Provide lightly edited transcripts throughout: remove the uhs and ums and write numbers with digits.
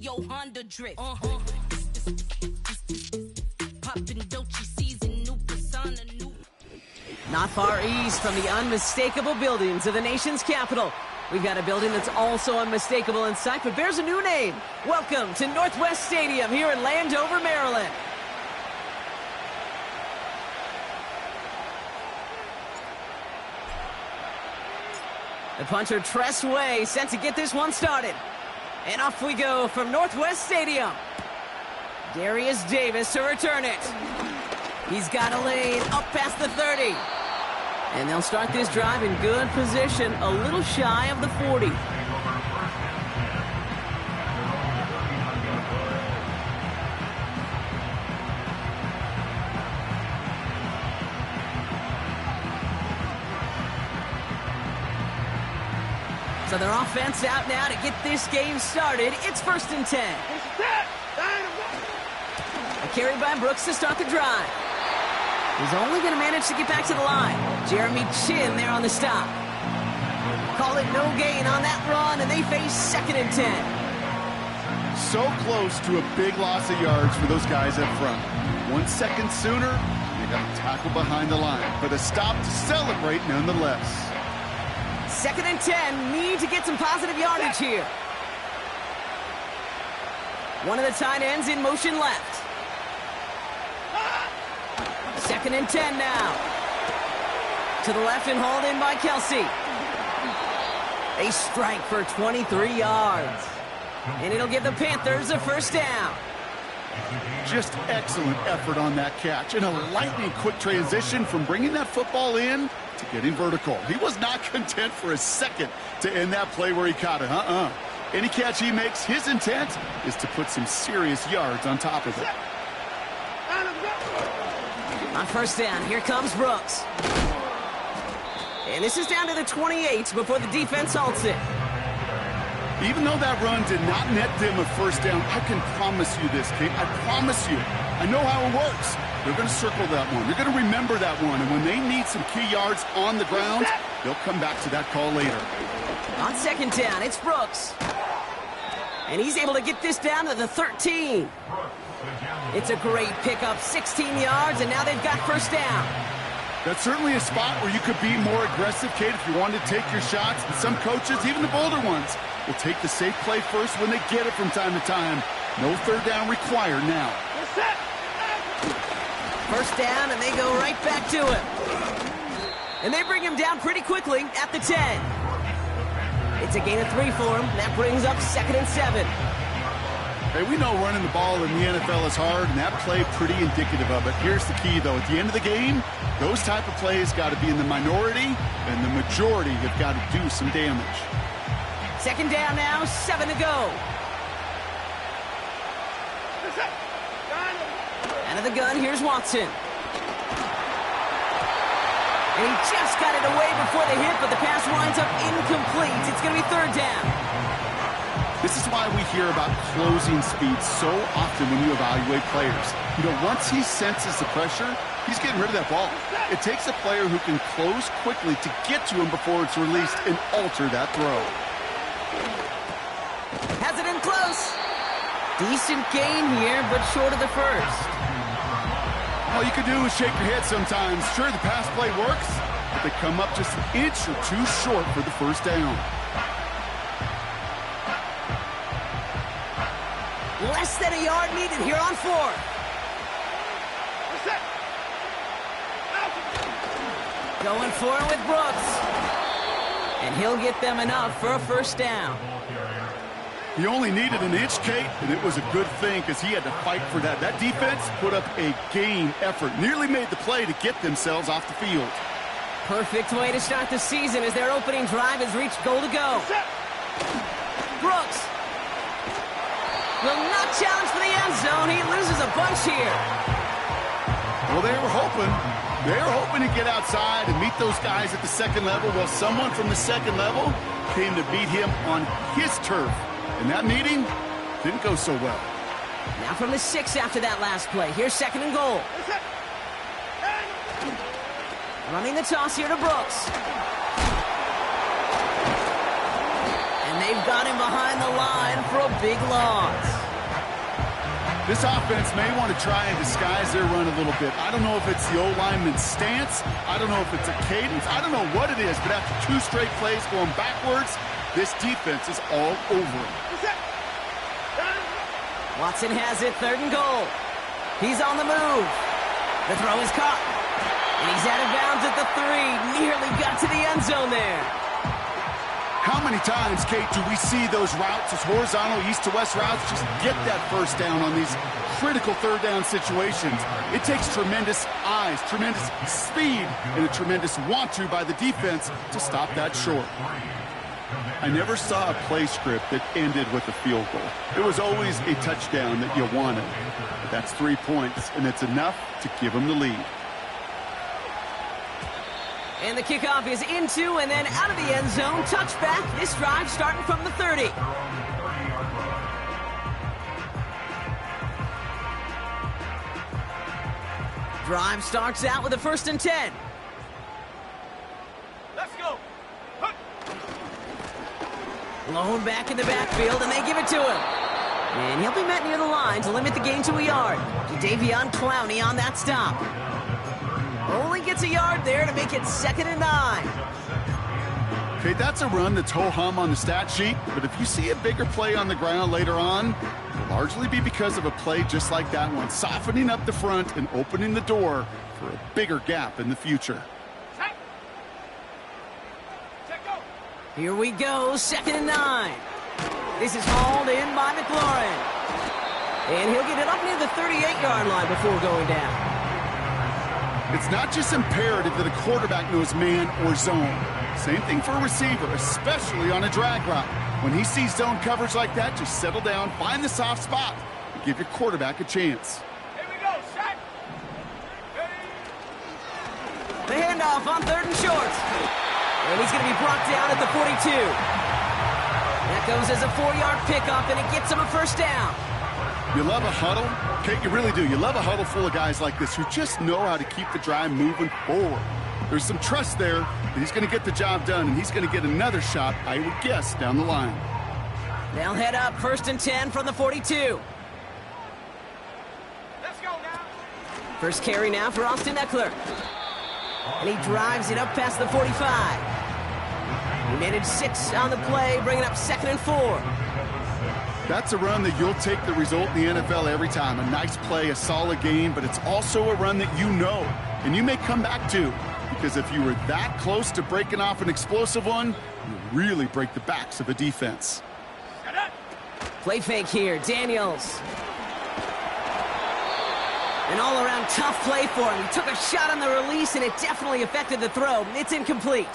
Yo, Honda drift. Poppin' Dolce season, new persona, new. Not far east from the unmistakable buildings of the nation's capital, we've got a building that's also unmistakable in sight, but bears a new name. Welcome to Northwest Stadium here in Landover, Maryland. The punter Tress Way set to get this one started. And off we go from Northwest Stadium. Darius Davis to return it. He's got a lane up past the 30. And they'll start this drive in good position, a little shy of the 40. So their offense out now to get this game started. It's 1st and 10. A carry by Brooks to start the drive. He's only going to manage to get back to the line. Jeremy Chin there on the stop. Call it no gain on that run, and they face 2nd and 10. So close to a big loss of yards for those guys up front. 1 second sooner, they got a tackle behind the line, but a stop to celebrate nonetheless. 2nd and 10, need to get some positive yardage here. One of the tight ends in motion left. 2nd and 10 now. To the left and hauled in by Kelsey. They strike for 23 yards. And it'll give the Panthers a 1st down. Just excellent effort on that catch. And a lightning quick transition from bringing that football in to getting vertical. He was not content for a second to end that play where he caught it. Any catch he makes, his intent is to put some serious yards on top of it. On 1st down, here comes Brooks. And this is down to the 28 before the defense halts it. Even though that run did not net them a 1st down, I can promise you this, Kate. I promise you. I know how it works. They're going to circle that one. They're going to remember that one. And when they need some key yards on the ground, they'll come back to that call later. On 2nd down, it's Brooks. And he's able to get this down to the 13. It's a great pickup, 16 yards, and now they've got 1st down. That's certainly a spot where you could be more aggressive, Kate, if you wanted to take your shots. And some coaches, even the bolder ones, will take the safe play first when they get it from time to time. No 3rd down required now. 1st down, and they go right back to him. And they bring him down pretty quickly at the 10. It's a gain of 3 for him. That brings up 2nd and 7. Hey, we know running the ball in the NFL is hard, and that play pretty indicative of it. Here's the key, though. At the end of the game, those type of plays got to be in the minority, and the majority have got to do some damage. 2nd down now, 7 to go. Out of the gun, here's Watson. And he just got it away before the hit, but the pass winds up incomplete. It's going to be 3rd down. This is why we hear about closing speed so often when you evaluate players. You know, once he senses the pressure, he's getting rid of that ball. It takes a player who can close quickly to get to him before it's released and alter that throw. Has it in close. Decent gain here, but short of the 1st. All you can do is shake your head sometimes. Sure, the pass play works, but they come up just an inch or 2 short for the 1st down. Less than a yard needed here on 4th. Going for it with Brooks. And he'll get them enough for a 1st down. He only needed an inch, Kate, and it was a good thing because he had to fight for that. That defense put up a game effort, nearly made the play to get themselves off the field. Perfect way to start the season as their opening drive has reached goal to go. Brooks will not challenge for the end zone. He loses a bunch here. Well, they were hoping to get outside and meet those guys at the 2nd level. Well, someone from the 2nd level came to beat him on his turf. And that meeting didn't go so well. Now from the 6 after that last play. Here's 2nd and goal. Running the toss here to Brooks. And they They've got him behind the line for a big loss. This offense may want to try and disguise their run a little bit. I don't know if it's the O-lineman's stance. I don't know if it's a cadence. I don't know what it is, but after 2 straight plays going backwards, this defense is all over him. Watson has it, 3rd and goal. He's on the move. The throw is caught. And he's out of bounds at the 3. Nearly got to the end zone there. How many times, Kate, do we see those routes, those horizontal east to west routes, just get that first down on these critical 3rd down situations? It takes tremendous eyes, tremendous speed, and a tremendous want-to by the defense to stop that short. I never saw a play script that ended with a field goal. It was always a touchdown that you wanted. But that's 3 points, and it's enough to give them the lead. And the kickoff is into and then out of the end zone. Touchback. This drive starting from the 30. Drive starts out with a 1st and 10. Let's go. Blown back in the backfield, and they give it to him. And he'll be met near the line to limit the gain to a yard. Jadeveon Clowney on that stop. Only gets a yard there to make it 2nd and 9. Okay, that's a run that's ho-hum on the stat sheet, but if you see a bigger play on the ground later on, it'll largely be because of a play just like that one, softening up the front and opening the door for a bigger gap in the future. Here we go, 2nd and 9. This is hauled in by McLaurin. And he'll get it up near the 38-yard line before going down. It's not just imperative that a quarterback knows man or zone. Same thing for a receiver, especially on a drag route. When he sees zone coverage like that, just settle down, find the soft spot, and give your quarterback a chance. Here we go, set. The handoff on 3rd and short. And he's going to be brought down at the 42. That goes as a 4-yard pickup, and it gets him a 1st down. You love a huddle? Kate, you really do. You love a huddle full of guys like this who just know how to keep the drive moving forward. There's some trust there that he's going to get the job done, and he's going to get another shot, I would guess, down the line. They'll head up 1st and 10 from the 42. Let's go now. First carry now for Austin Eckler. And he drives it up past the 45. He managed 6 on the play, bringing up 2nd and 4. That's a run that you'll take the result in the NFL every time. A nice play, a solid game, but it's also a run that you know, and you may come back to, because if you were that close to breaking off an explosive one, you really break the backs of a defense. Play fake here, Daniels. An all-around tough play for him. He took a shot on the release, and it definitely affected the throw. It's incomplete.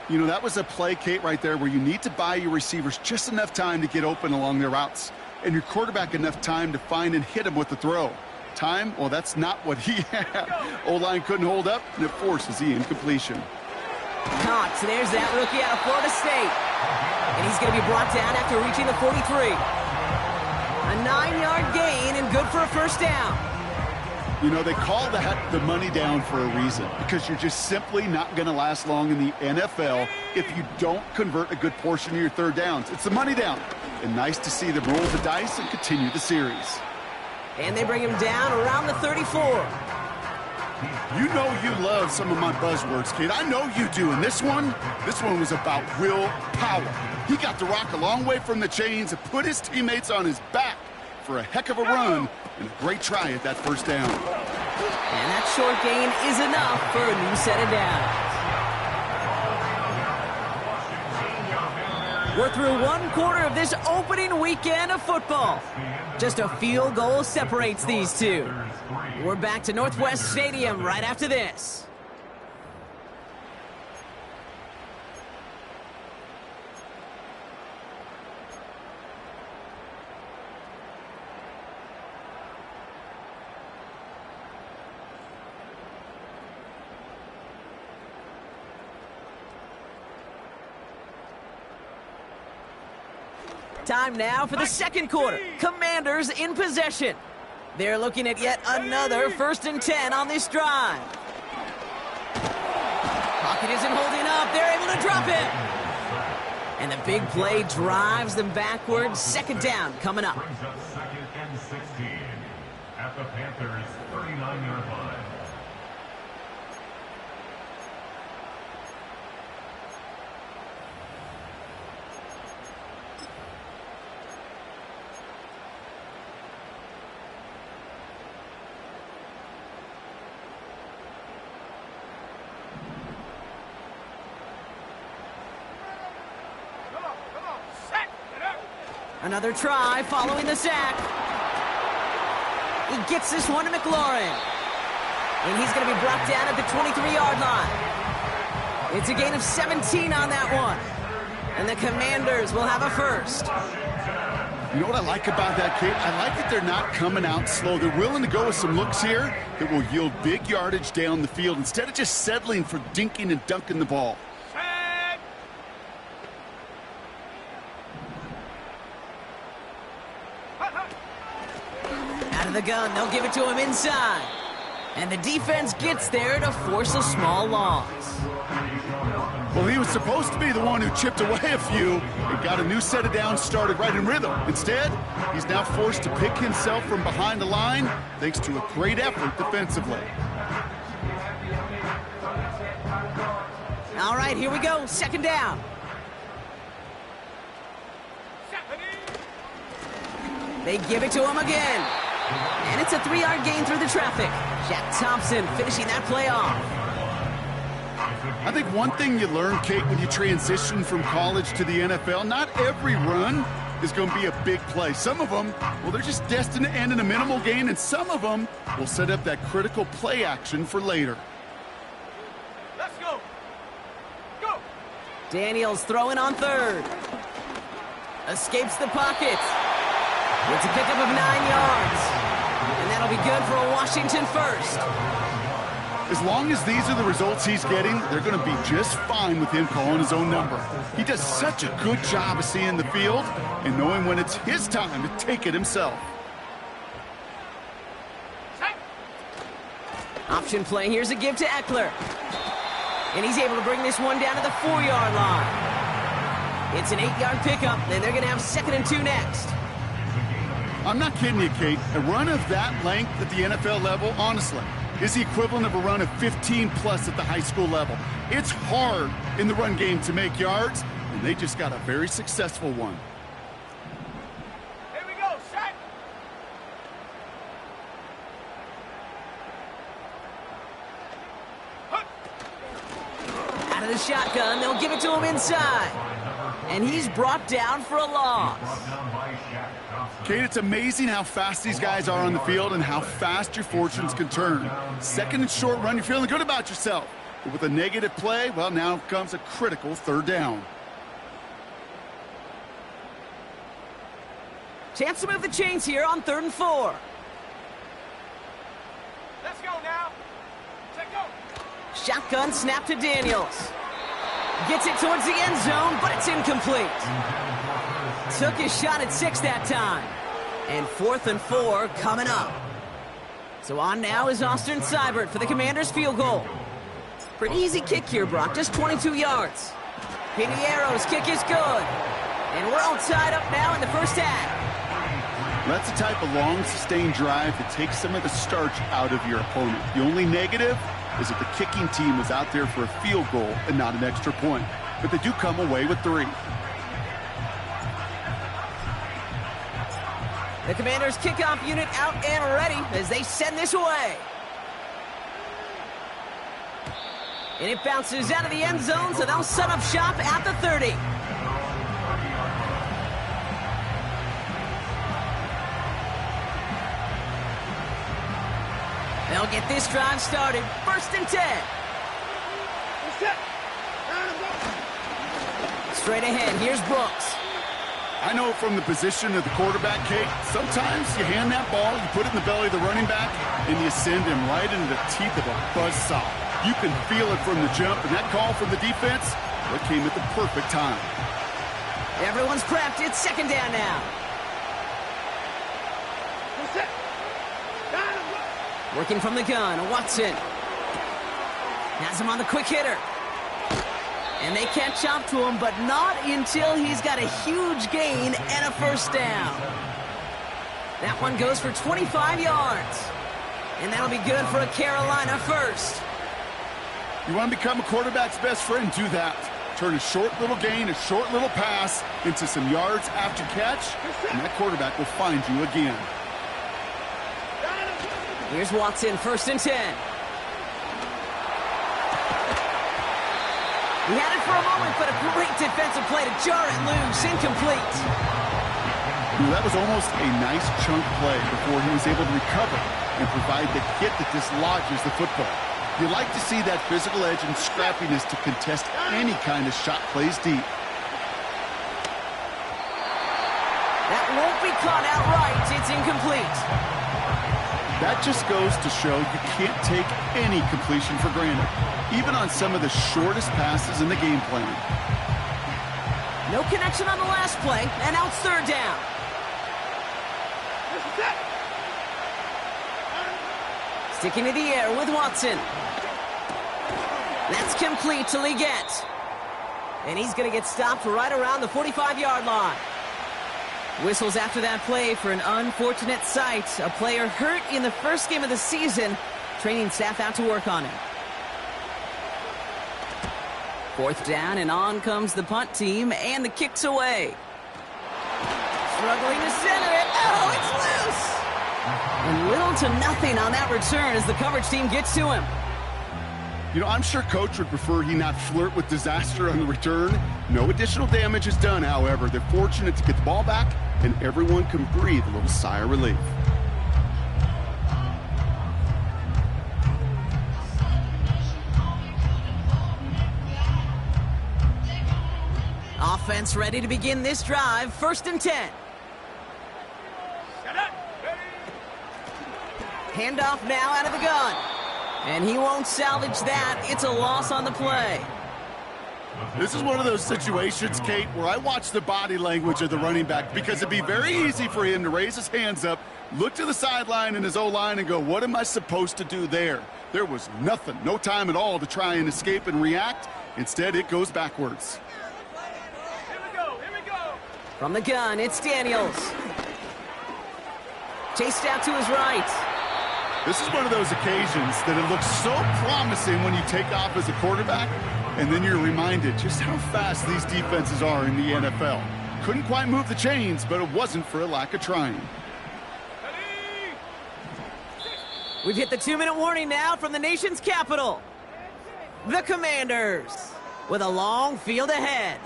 You know, that was a play, Kate, right there where you need to buy your receivers just enough time to get open along their routes, and your quarterback enough time to find and hit him with the throw. Time? Well, that's not what he had. O-line couldn't hold up, and it forces the incompletion. Caught. There's that rookie out of Florida State. And he's going to be brought down after reaching the 43. A 9-yard gain and good for a 1st down. You know, they call that the money down for a reason, because you're just simply not going to last long in the NFL if you don't convert a good portion of your 3rd downs. It's the money down. And nice to see them roll the dice and continue the series. And they bring him down around the 34. You know you love some of my buzzwords, kid. I know you do. And this one was about will power. He got the rock a long way from the chains and put his teammates on his back for a heck of a run and a great try at that 1st down. And that short gain is enough for a new set of downs. We're through 1 quarter of this opening weekend of football. Just a field goal separates these two. We're back to Northwest Stadium right after this. Time now for the 2nd quarter. Commanders in possession. They're looking at yet another 1st and 10 on this drive. Pocket isn't holding up. They're able to drop it. And the big play drives them backwards. Second down coming up. Brings up second and 16 at the Panthers' 39-yard line. Another try following the sack. He gets this one to McLaurin. And he's going to be brought down at the 23-yard line. It's a gain of 17 on that one. And the Commanders will have a first. You know what I like about that, Kate? I like that they're not coming out slow. They're willing to go with some looks here that will yield big yardage down the field instead of just settling for dinking and dunking the ball. The gun, they'll give it to him inside. And the defense gets there to force a small loss. Well, he was supposed to be the one who chipped away a few and got a new set of downs started right in rhythm. Instead, he's now forced to pick himself from behind the line thanks to a great effort defensively. All right, here we go. Second down. They give it to him again. And it's a 3-yard gain through the traffic. Jack Thompson finishing that play off. I think one thing you learn, Kate, when you transition from college to the NFL, not every run is going to be a big play. Some of them, well, they're just destined to end in a minimal gain, and some of them will set up that critical play action for later. Let's go. Go. Daniels throwing on third. Escapes the pocket. It's a pickup of 9 yards. And that'll be good for a Washington first. As long as these are the results he's getting, they're going to be just fine with him calling his own number. He does such a good job of seeing the field and knowing when it's his time to take it himself. Option play. Here's a give to Eckler. And he's able to bring this one down to the 4-yard line. It's an 8-yard pickup, and they're going to have 2nd and 2 next. I'm not kidding you, Kate. A run of that length at the NFL level, honestly, is the equivalent of a run of 15-plus at the high school level. It's hard in the run game to make yards, and they just got a very successful one. Here we go, set. Out of the shotgun, they'll give it to him inside. And he's brought down for a loss. Kate, it's amazing how fast these guys are on the field and how fast your fortunes can turn. 2nd and short run, you're feeling good about yourself. But with a negative play, well, now comes a critical 3rd down. Chance to move the chains here on 3rd and 4. Let's go now. Let's go. Shotgun snap to Daniels. Gets it towards the end zone, but it's incomplete. Took his shot at 6 that time. And 4th and 4 coming up. So on now is Austin Seibert for the Commanders' field goal. Pretty easy kick here, Brock, just 22 yards. Pinheiro's kick is good. And we're all tied up now in the first half. That's the type of long, sustained drive that takes some of the starch out of your opponent. The only negative is that the kicking team was out there for a field goal and not an extra point. But they do come away with 3. The Commanders' kickoff unit out and ready as they send this away. And it bounces out of the end zone, so they'll set up shop at the 30. They'll get this drive started. 1st and 10. Straight ahead, here's Brooks. I know from the position of the quarterback, Kate, sometimes you hand that ball, you put it in the belly of the running back, and you send him right into the teeth of a buzzsaw. You can feel it from the jump, and that call from the defense, it came at the perfect time. Everyone's prepped. It's 2nd down now. Working from the gun, Watson. Has him on the quick hitter. And they catch up to him, but not until he's got a huge gain and a first down. That one goes for 25 yards. And that'll be good for a Carolina first. You want to become a quarterback's best friend? Do that. Turn a short little gain, a short little pass into some yards after catch, and that quarterback will find you again. Here's Watson, 1st and 10. He had it for a moment, but a great defensive play to jar it loose. Incomplete. That was almost a nice chunk play before he was able to recover and provide the hit that dislodges the football. You like to see that physical edge and scrappiness to contest any kind of shot plays deep. That won't be caught outright. It's incomplete. That just goes to show you can't take any completion for granted, even on some of the shortest passes in the game plan. No connection on the last play, and now it's 3rd down. Sticking to the air with Watson. That's complete to Leggett. And he's going to get stopped right around the 45-yard line. Whistles after that play for an unfortunate sight. A player hurt in the first game of the season. Training staff out to work on him. 4th down, and on comes the punt team, and the kick's away. Struggling to center it. Oh, it's loose! And little to nothing on that return as the coverage team gets to him. You know, I'm sure Coach would prefer he not flirt with disaster on the return. No additional damage is done, however. They're fortunate to get the ball back, and everyone can breathe a little sigh of relief. Offense ready to begin this drive. 1st and 10. Handoff now out of the gun. And he won't salvage that. It's a loss on the play. This is one of those situations, Kate, where I watch the body language of the running back, because it'd be very easy for him to raise his hands up, look to the sideline in his O-line and go, what am I supposed to do there? There was nothing, no time at all to try and escape and react. Instead, it goes backwards. Here we go. From the gun, it's Daniels. Chased out to his right. This is one of those occasions that it looks so promising when you take off as a quarterback, and then you're reminded just how fast these defenses are in the NFL. Couldn't quite move the chains, but it wasn't for a lack of trying. We've hit the 2-minute warning now from the nation's capital. The Commanders with a long field ahead.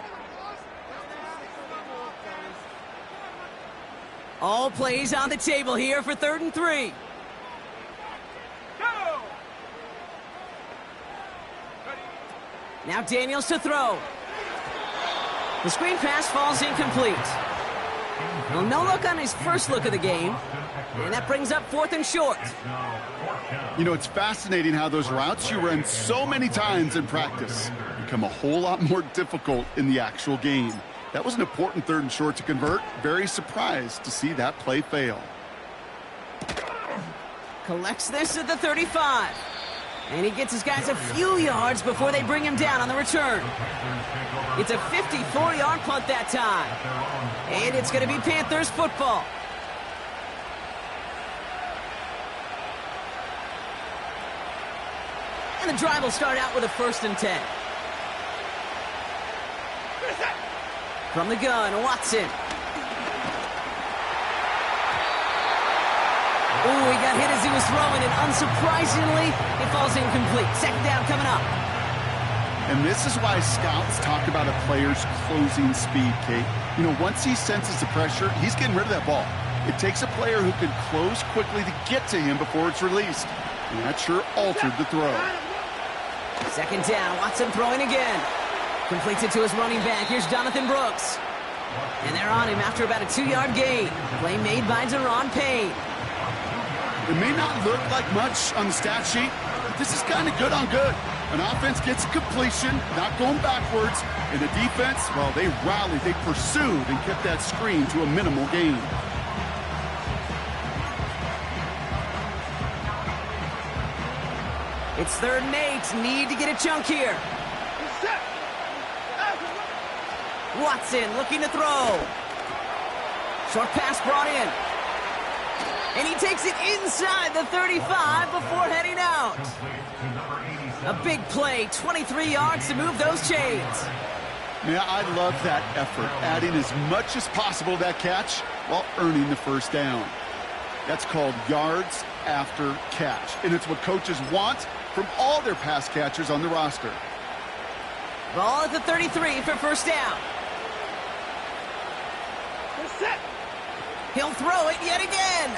All plays on the table here for 3rd and 3. Now Daniels to throw. The screen pass falls incomplete. Well, no look on his first look of the game. And that brings up 4th and short. You know, it's fascinating how those routes you run so many times in practice become a whole lot more difficult in the actual game. That was an important 3rd and short to convert. Very surprised to see that play fail. Collects this at the 35. And he gets his guys a few yards before they bring him down on the return. It's a 54-yard punt that time. And it's going to be Panthers football. And the drive will start out with a 1st and 10. From the gun, Watson. Ooh, he got hit as he was throwing, and unsurprisingly, it falls incomplete. 2nd down coming up. And this is why scouts talk about a player's closing speed, Kate. You know, once he senses the pressure, he's getting rid of that ball. It takes a player who can close quickly to get to him before it's released. And that sure altered the throw. 2nd down, Watson throwing again. Completes it to his running back. Here's Jonathan Brooks. And they're on him after about a 2-yard gain. Play made by Deron Payne. It may not look like much on the stat sheet, but this is kind of good on good. An offense gets a completion, not going backwards, and the defense, well, they rallied, they pursued, and kept that screen to a minimal gain. It's 3rd and 8. Need to get a chunk here. Watson looking to throw. Short pass brought in. And he takes it inside the 35 before heading out. A big play, 23 yards to move those chains. Man, I love that effort, adding as much as possible to that catch while earning the first down. That's called yards after catch, and it's what coaches want from all their pass catchers on the roster. Ball at the 33 for first down. Set. He'll throw it yet again.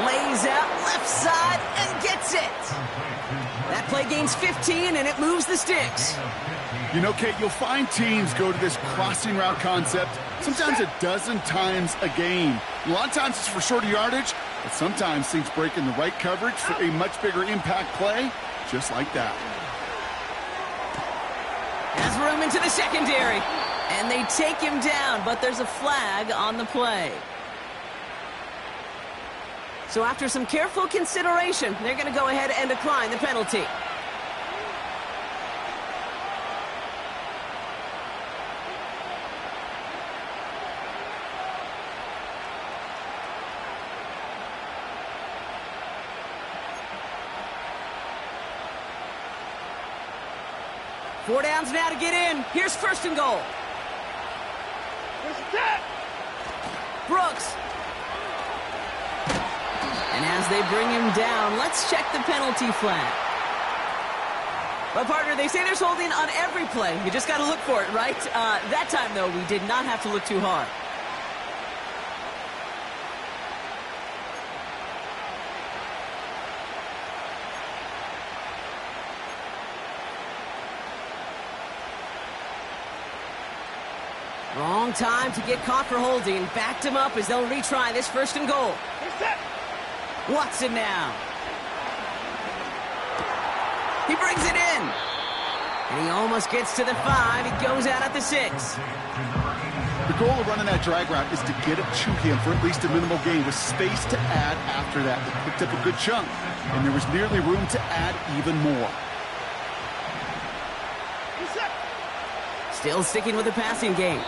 Lays out left side and gets it. That play gains 15 and it moves the sticks. You know, Kate, you'll find teams go to this crossing route concept sometimes a dozen times a game. A lot of times it's for shorter yardage, but sometimes things break in the right coverage for a much bigger impact play, just like that. Has room into the secondary. And they take him down, but there's a flag on the play. So after some careful consideration, they're going to go ahead and decline the penalty. Four downs now to get in. Here's first and goal. Brooks. And as they bring him down, let's check the penalty flag. Well, partner, they say there's holding on every play. You just got to look for it, right? That time, though, we did not have to look too hard. Wrong time to get caught for holding. Backed him up as they'll retry this first and goal. Watson now. He brings it in. And he almost gets to the 5. He goes out at the 6. The goal of running that drag route is to get it to him for at least a minimal gain with space to add after that. They picked up a good chunk, and there was nearly room to add even more. Still sticking with the passing game.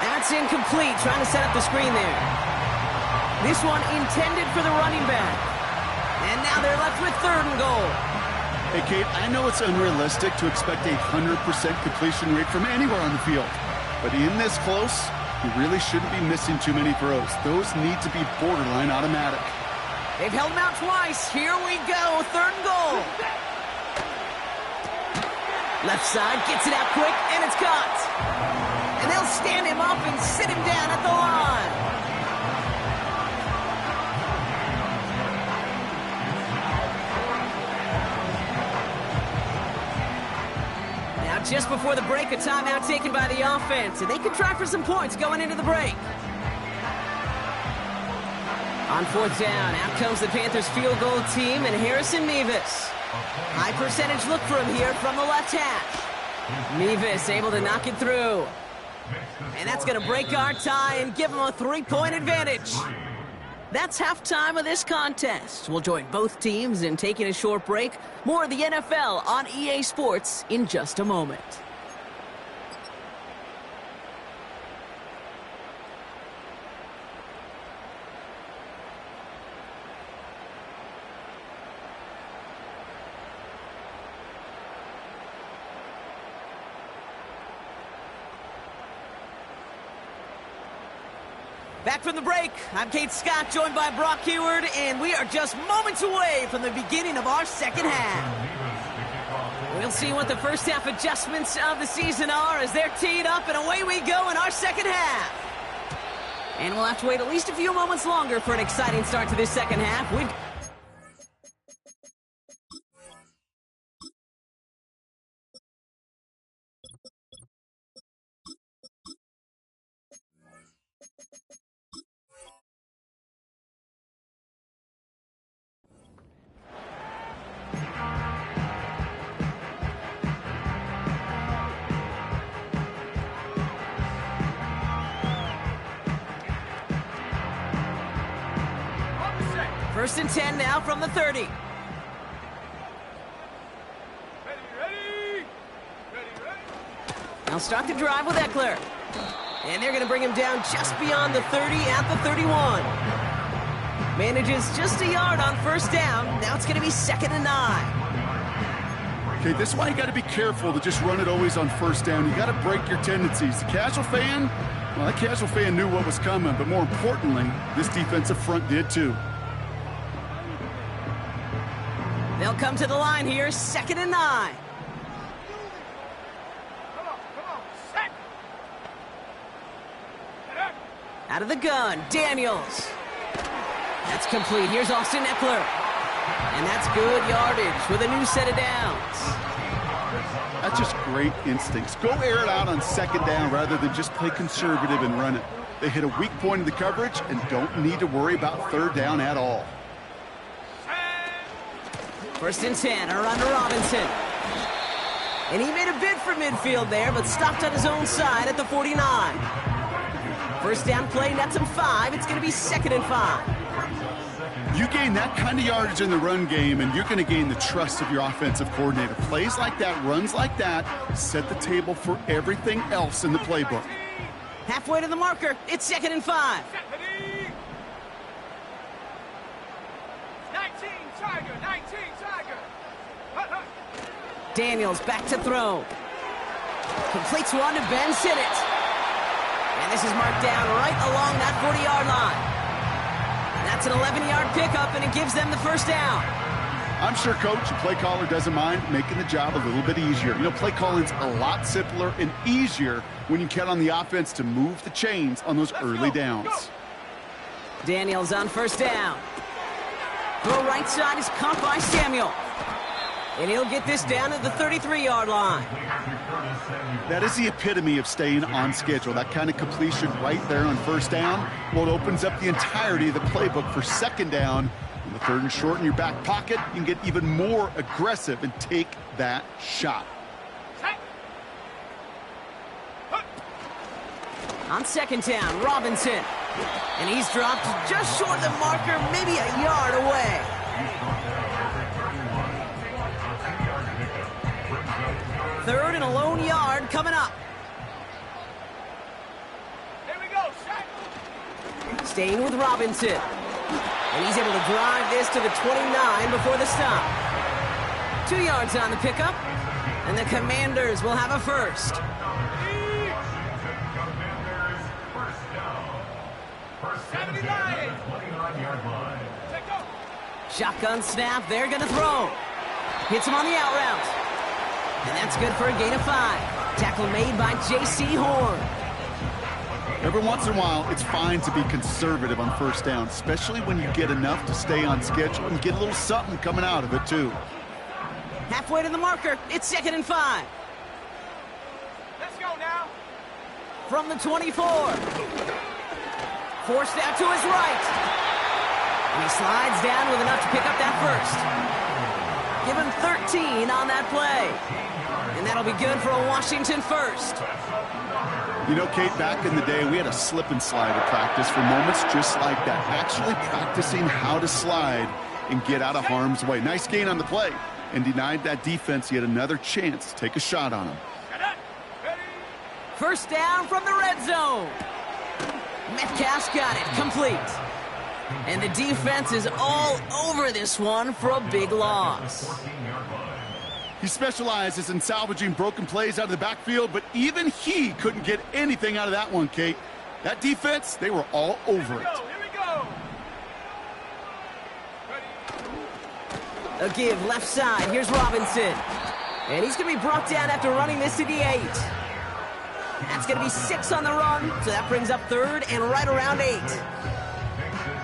That's incomplete, trying to set up the screen there. This one intended for the running back. And now they're left with third and goal. Hey, Kate, I know it's unrealistic to expect a 100% completion rate from anywhere on the field. But in this close, you really shouldn't be missing too many throws. Those need to be borderline automatic. They've held him out twice. Here we go, third and goal. Left side, gets it out quick, and it's caught. And they'll stand him up and sit him down at the line. Now, just before the break, a timeout taken by the offense, and they can try for some points going into the break. On fourth down, out comes the Panthers field goal team and Harrison Mevis. High percentage look for him here from the left hash. Mevis able to knock it through. And that's going to break our tie and give them a 3-point advantage. That's halftime of this contest. We'll join both teams in taking a short break. More of the NFL on EA Sports in just a moment. Back from the break, I'm Kate Scott, joined by Brock Heward, and we are just moments away from the beginning of our second half. We'll see what the first half adjustments of the season are as they're teed up, and away we go in our second half. And we'll have to wait at least a few moments longer for an exciting start to this second half. First and 10 now from the 30. Ready, ready, They'll start the drive with Eckler. And they're going to bring him down just beyond the 30 at the 31. Manages just a yard on first down. Now it's going to be 2nd and 9. Okay, this is why you got to be careful to just run it always on first down. You got to break your tendencies. The casual fan, well, that casual fan knew what was coming, but more importantly, this defensive front did too. They'll come to the line here, 2nd and 9. Come on, set. Out of the gun, Daniels. That's complete. Here's Austin Eckler. And that's good yardage with a new set of downs. That's just great instincts. Go air it out on 2nd down rather than just play conservative and run it. They hit a weak point in the coverage and don't need to worry about 3rd down at all. 1st and 10, a run to Robinson. And he made a bid for midfield there, but stopped on his own side at the 49. First down play, nets him 5. It's going to be 2nd and 5. You gain that kind of yardage in the run game, and you're going to gain the trust of your offensive coordinator. Plays like that, runs like that, set the table for everything else in the playbook. Halfway to the marker, it's 2nd and 5. 19 Tiger. Daniels back to throw. Completes one to Ben Sinnott. And this is marked down right along that 40-yard line. That's an 11-yard pickup, and it gives them the first down. I'm sure coach and play caller doesn't mind making the job a little bit easier. You know, play calling's a lot simpler and easier when you count on the offense to move the chains on those early downs. Daniels on first down. Throw right side is caught by Samuel. And he'll get this down at the 33-yard line. That is the epitome of staying on schedule. That kind of completion right there on first down. Well, it opens up the entirety of the playbook for 2nd down. In the 3rd and short in your back pocket, you can get even more aggressive and take that shot. On 2nd down, Robinson. And he's dropped just short of the marker, maybe a yard away. Third and a lone yard coming up. Here we go, set. Staying with Robinson. And he's able to drive this to the 29 before the stop. 2 yards on the pickup. And the Commanders will have a first. Shotgun snap, they're going to throw. Hits him on the out route. And that's good for a gain of 5. Tackle made by J.C. Horn. Every once in a while, it's fine to be conservative on first down, especially when you get enough to stay on schedule and get a little something coming out of it, too. Halfway to the marker, it's 2nd and 5. Let's go now. From the 24. Forced out to his right. And he slides down with enough to pick up that first. Give him 13 on that play. And that'll be good for a Washington first. You know, Kate, back in the day, we had a slip and slide at practice for moments just like that. Actually practicing how to slide and get out of harm's way. Nice gain on the play. And denied that defense yet another chance to take a shot on him. First down from the red zone. Metcalf's got it, complete. And the defense is all over this one for a big loss. He specializes in salvaging broken plays out of the backfield, but even he couldn't get anything out of that one, Kate. That defense, they were all over it. Here we go. A give left side. Here's Robinson. And he's going to be brought down after running this to the 8. That's going to be 6 on the run, so that brings up 3rd and right around 8.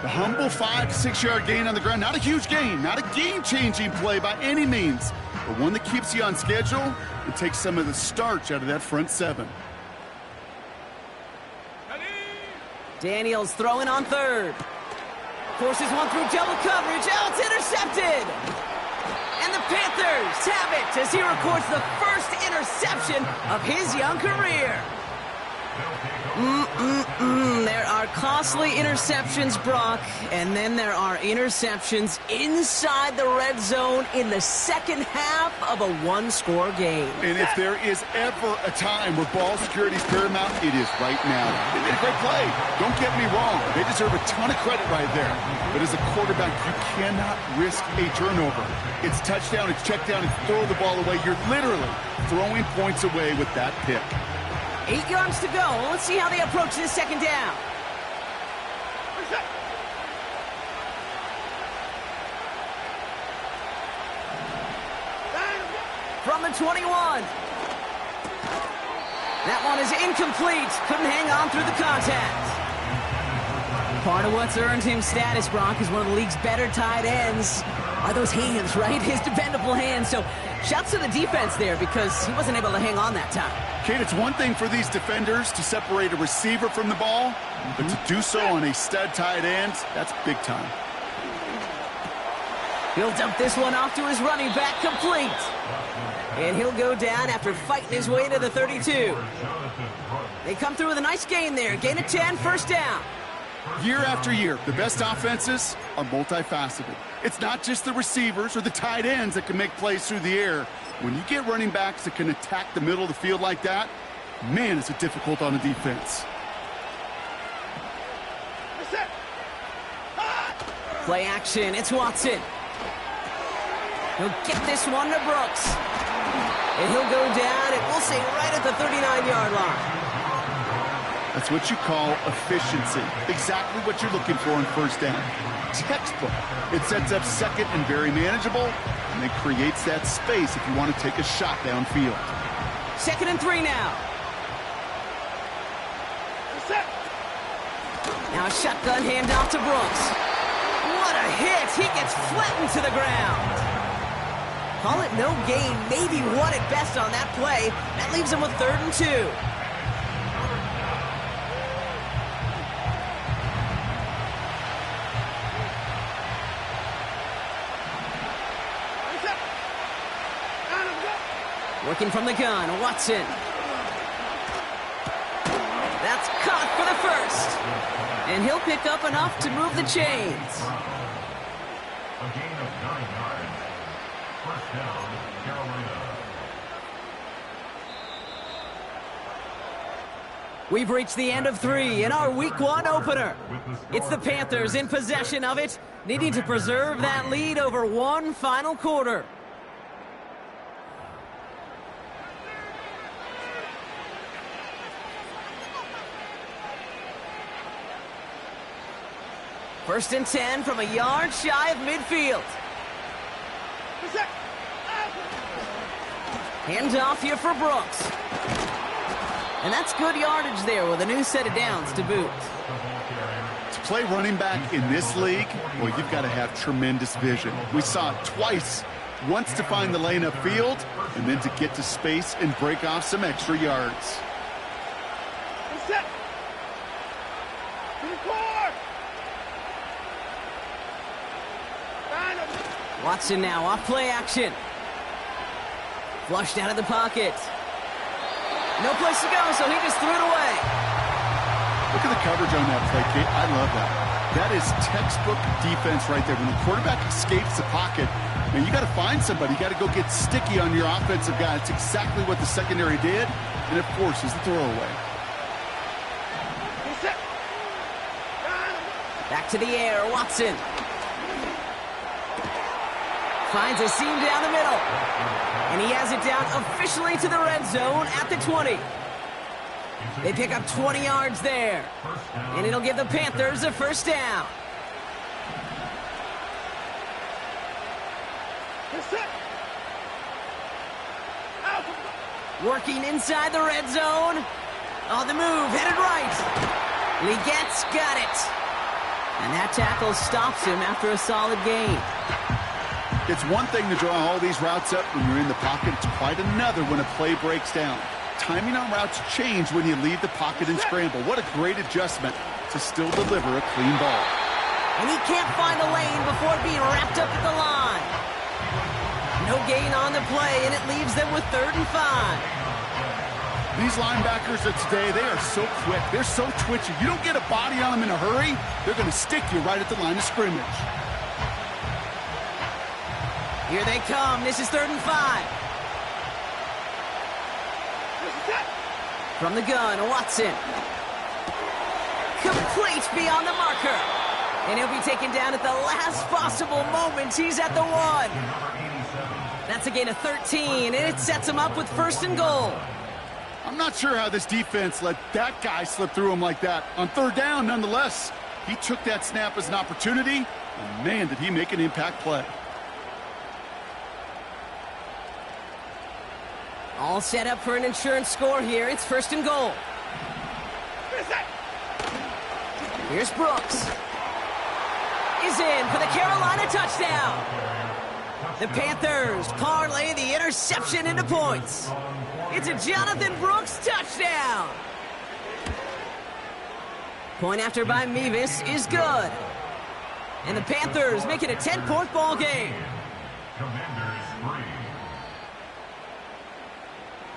The humble 5 to 6 yard gain on the ground. Not a huge gain, not a game-changing play by any means, but one that keeps you on schedule and takes some of the starch out of that front 7. Daniels throwing on 3rd. Forces one through double coverage. Oh, it's intercepted! And the Panthers have it as he records the first interception of his young career. There are are costly interceptions, Brock, and then there are interceptions inside the red zone in the second half of a one-score game. And if there is ever a time where ball security is paramount, it is right now. They made a great play. Don't get me wrong. They deserve a ton of credit right there. But as a quarterback, you cannot risk a turnover. It's touchdown, it's check down, it's throw the ball away. You're literally throwing points away with that pick. 8 yards to go. Let's see how they approach this second down. From the 21. That one is incomplete. Couldn't hang on through the contact. Part of what's earned him status, Brock, is one of the league's better tight ends. Are those hands, right? His dependable hands. So shouts to the defense there because he wasn't able to hang on that time. Kate, it's one thing for these defenders to separate a receiver from the ball, but to do so on a stud tight end, that's big time. He'll dump this one off to his running back, complete. And he'll go down after fighting his way to the 32. They come through with a nice gain there. Gain of 10, first down. Year after year, the best offenses are multifaceted. It's not just the receivers or the tight ends that can make plays through the air. When you get running backs that can attack the middle of the field like that, man, is it difficult on the defense. Play action, it's Watson. He'll get this one to Brooks. And he'll go down, and we'll say right at the 39-yard line. That's what you call efficiency. Exactly what you're looking for on first down. Textbook. It sets up second and very manageable, and it creates that space if you want to take a shot downfield. 2nd and 3 now. Now a shotgun handoff to Brooks. What a hit! He gets flattened to the ground. Call it no gain, maybe one at best on that play. That leaves him with 3rd and 2. Working from the gun, Watson. That's caught for the first. And he'll pick up enough to move the chains. A gain of 9 yards. First down, Carolina. We've reached the end of 3 in our Week 1 opener. It's the Panthers in possession of it, needing to preserve that lead over one final quarter. First and 10 from a yard shy of midfield. Hand off here for Brooks. And that's good yardage there with a new set of downs to boot. To play running back in this league, well, you've got to have tremendous vision. We saw it twice. Once to find the lane upfield, and then to get to space and break off some extra yards. Watson now off play action. Flushed out of the pocket. No place to go, so he just threw it away. Look at the coverage on that play, Kate. I love that. That is textbook defense right there. When the quarterback escapes the pocket, man, you got to find somebody. You got to go get sticky on your offensive guy. It's exactly what the secondary did, and it forces the throwaway. Back to the air, Watson. Finds a seam down the middle. And he has it down officially to the red zone at the 20. They pick up 20 yards there. And it'll give the Panthers a first down. Working inside the red zone. On the move, headed right. Legette's got it. And that tackle stops him after a solid gain. It's one thing to draw all these routes up when you're in the pocket. It's quite another when a play breaks down. Timing on routes change when you leave the pocket and scramble. What a great adjustment to still deliver a clean ball. And he can't find a lane before being wrapped up at the line. No gain on the play, and it leaves them with 3rd and 5. These linebackers of today, they are so quick. They're so twitchy. You don't get a body on them in a hurry, they're going to stick you right at the line of scrimmage. Here they come. This is 3rd and 5. From the gun, Watson. Complete beyond the marker. And he'll be taken down at the last possible moment. He's at the 1. That's a gain of 13, and it sets him up with 1st and goal. I'm not sure how this defense let that guy slip through him like that. On 3rd down, nonetheless, he took that snap as an opportunity, and man, did he make an impact play. All set up for an insurance score here. It's 1st and goal. Here's Brooks. Is in for the Carolina touchdown. The Panthers parlay the interception into points. It's a Jonathan Brooks touchdown. Point after by Mevis is good. And the Panthers make it a 10-point ball game. Commanders 3.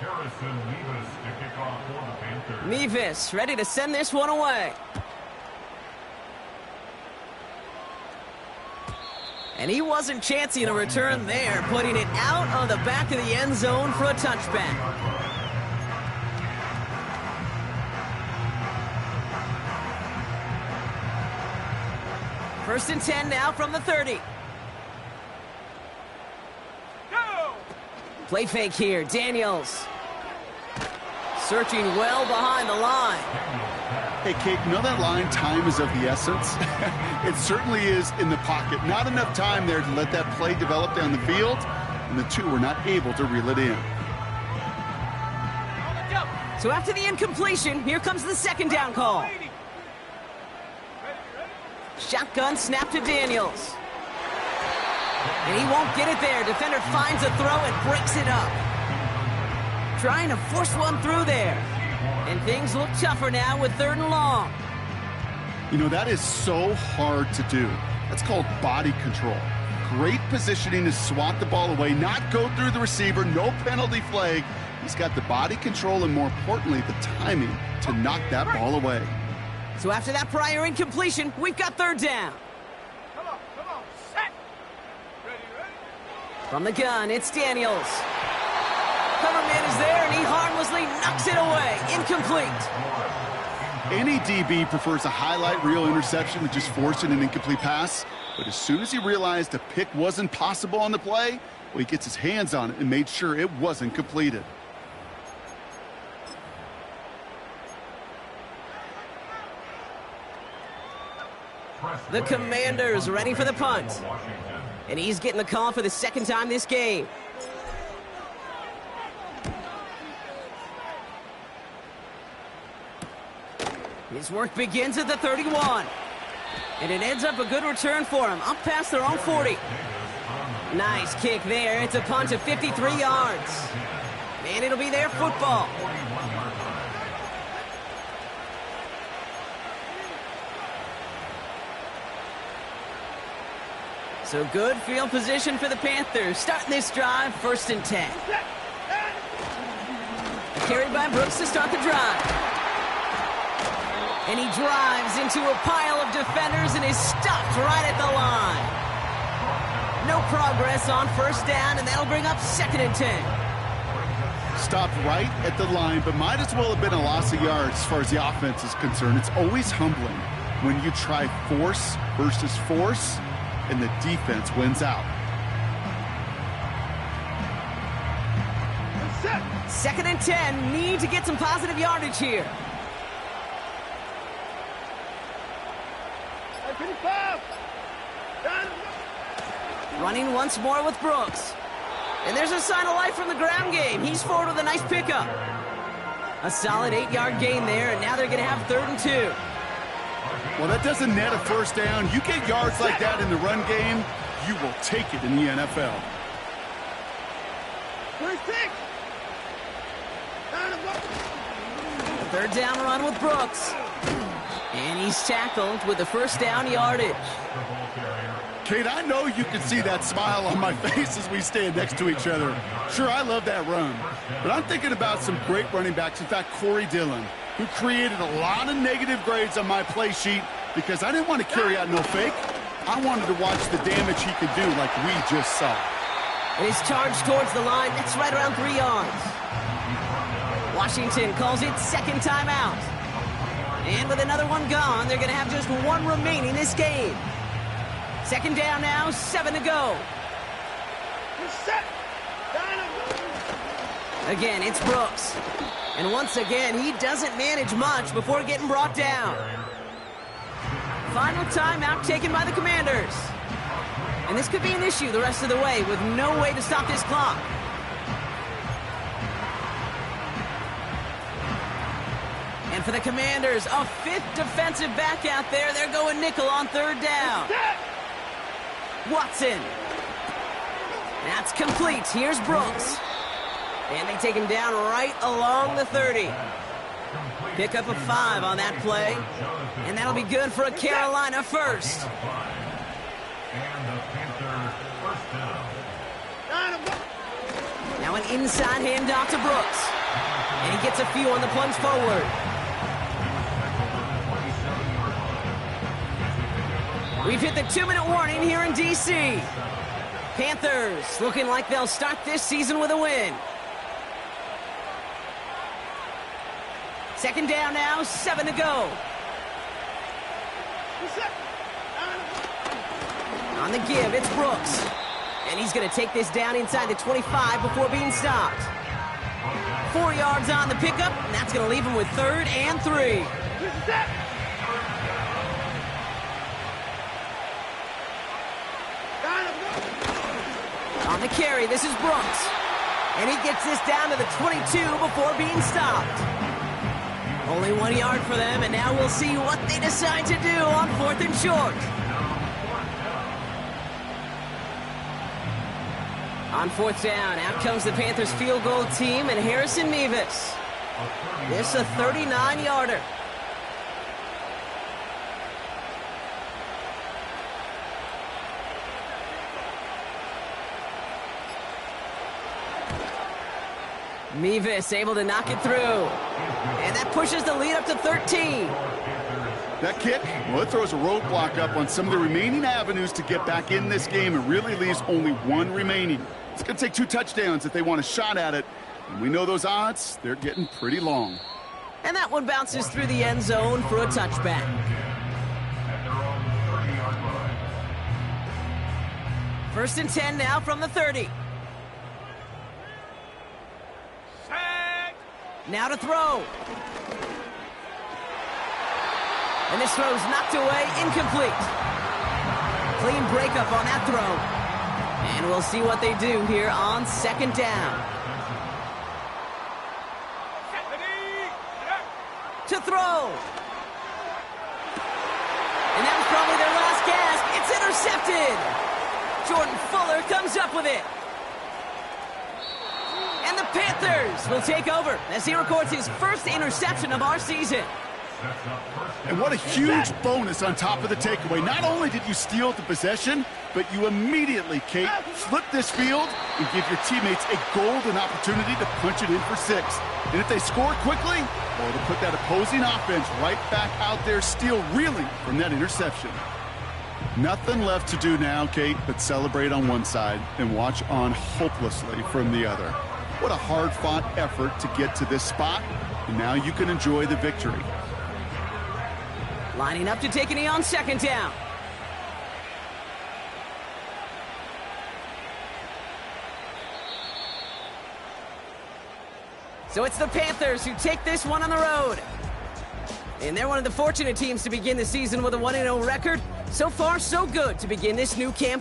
Harrison Mevis to kick off for the Panthers. Mevis ready to send this one away. And he wasn't chancing a return there, putting it out of the back of the end zone for a touchback. First and 10 now from the 30. Go! Play fake here, Daniels. Searching well behind the line. Hey, Kate, you know that line, time is of the essence? It certainly is in the pocket. Not enough time there to let that play develop down the field, and the two were not able to reel it in. So after the incompletion, here comes the 2nd down call. Shotgun snap to Daniels. And he won't get it there. Defender finds a throw and breaks it up. Trying to force one through there. And things look tougher now with 3rd and long. You know, that is so hard to do. That's called body control. Great positioning to swat the ball away, not go through the receiver, no penalty flag. He's got the body control and, more importantly, the timing to knock that ball away. So after that prior incompletion, we've got 3rd down. Come on, set! Ready? From the gun, it's Daniels. Cover man is there, and he harmlessly knocks it away. Incomplete. Any DB prefers a highlight reel interception to just forcing an incomplete pass. But as soon as he realized a pick wasn't possible on the play, well, he gets his hands on it and made sure it wasn't completed. The Commanders ready for the punt. And he's getting the call for the 2nd time this game. His work begins at the 31. And it ends up a good return for him, up past their own 40. Nice kick there. It's a punt of 53 yards. And it'll be their football. So good field position for the Panthers. Starting this drive, 1st and 10. Carried by Brooks to start the drive. And he drives into a pile of defenders and is stopped right at the line. No progress on 1st down, and that'll bring up 2nd and 10. Stopped right at the line, but might as well have been a loss of yards as far as the offense is concerned. It's always humbling when you try force versus force, and the defense wins out. 2nd and 10, need to get some positive yardage here. Running once more with Brooks. And there's a sign of life from the ground game. He's forward with a nice pickup. A solid 8-yard gain there, and now they're going to have 3rd and 2. Well, that doesn't net a 1st down. You get yards like that in the run game, you will take it in the NFL. 3rd down run with Brooks. And He's tackled with the first down yardage. Kate, I know you can see that smile on my face as we stand next to each other. Sure, I love that run, but I'm thinking about some great running backs. In fact, Corey Dillon, who created a lot of negative grades on my play sheet because I didn't want to carry out no fake. I wanted to watch the damage he could do like we just saw. And his charge towards the line, that's right around 3 yards. Washington calls it second timeout. And with another one gone, they're going to have just one remaining this game. Second down now, 7 to go. Again, it's Brooks. And once again, he doesn't manage much before getting brought down. Final timeout taken by the Commanders. And this could be an issue the rest of the way with no way to stop this clock. And for the Commanders, a 5th defensive back out there. They're going nickel on third down. Watson. That's complete. Here's Brooks. And they take him down right along the 30. Pick up a 5 on that play. And that'll be good for a Carolina first. Now an inside handoff to Brooks. And he gets a few on the plunge forward. We've hit the 2-minute warning here in D.C. Panthers looking like they'll start this season with a win. Second down now, 7 to go. On the give, it's Brooks. And he's going to take this down inside the 25 before being stopped. 4 yards on the pickup, and that's going to leave him with 3rd and 3. On the carry, this is Brooks. And he gets this down to the 22 before being stopped. Only 1 yard for them, and now we'll see what they decide to do on 4th and short. On 4th down, out comes the Panthers field goal team and Harrison Mevis. This a 39-yarder. Mevis able to knock it through. And that pushes the lead up to 13. That kick, well, it throws a roadblock up on some of the remaining avenues to get back in this game and really leaves only 1 remaining. It's going to take 2 touchdowns if they want a shot at it. And we know those odds, they're getting pretty long. And that one bounces through the end zone for a touchback. First and 10 now from the 30. Now to throw. And this throw's knocked away, incomplete. Clean breakup on that throw. And we'll see what they do here on second down. To throw. And that was probably their last gasp. It's intercepted. Jordan Fuller comes up with it. And the Panthers will take over as he records his first interception of our season. And what a huge bonus on top of the takeaway. Not only did you steal the possession, but you immediately, Kate, flip this field and give your teammates a golden opportunity to punch it in for 6. And if they score quickly, well, to put that opposing offense right back out there, still reeling from that interception. Nothing left to do now, Kate, but celebrate on one side and watch on hopelessly from the other. What a hard-fought effort to get to this spot, and now you can enjoy the victory. Lining up to take a knee on second down. So it's the Panthers who take this one on the road. And they're one of the fortunate teams to begin the season with a 1-0 record. So far, so good to begin this new campaign.